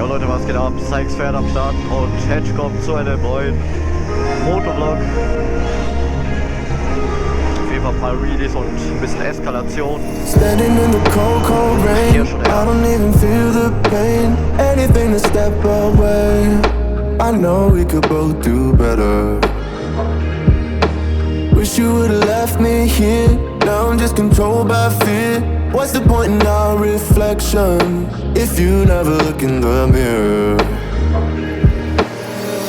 Jo Leute, was geht ab? Sylex fährt am Start und Hedge kommt zu einem neuen Motovlog. Auf jeden Fall mal Release und ein bisschen Eskalation. Standing in the cold, cold rain, I don't even feel the pain. Anything to step away. I know we could both do better. Wish you would've left me here. Now I'm just controlled by fear. What's the point in our reflection if you never look in the mirror?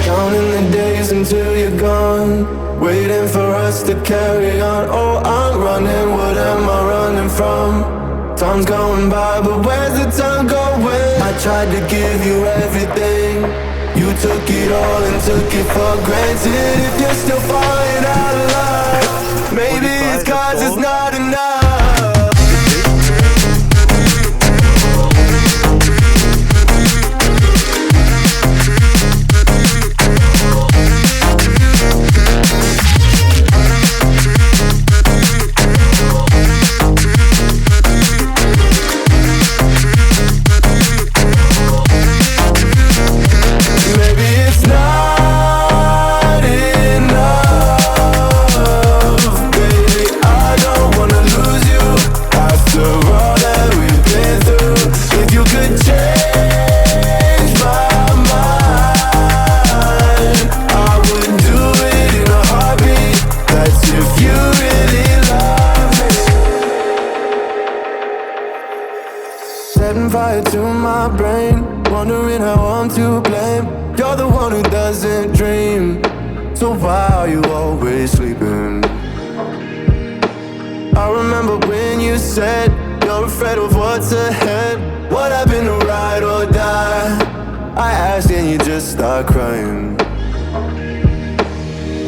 Counting the days until you're gone, waiting for us to carry on. Oh, I'm running, what am I running from? Time's going by, but where's the time going? I tried to give you everything, you took it all and took it for granted. If you're still falling out of love, maybe it's 'cause it's not enough. Setting fire to my brain, wondering how I'm to blame. You're the one who doesn't dream, so why are you always sleeping? I remember when you said you're afraid of what's ahead. What happened to ride or die? I asked and you just start crying.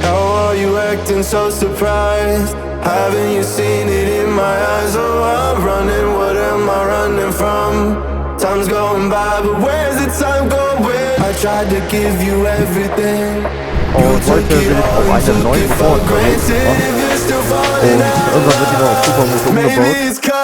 How are you acting so surprised? Haven't you seen it in my eyes? Oh, I'm running, what am I running from? Time's going by, but where's the time going? I tried to give you everything. Und heute bin ich auf einem neuen Board unterwegs. Und irgendwann wird die noch auf Supermoto umgebaut.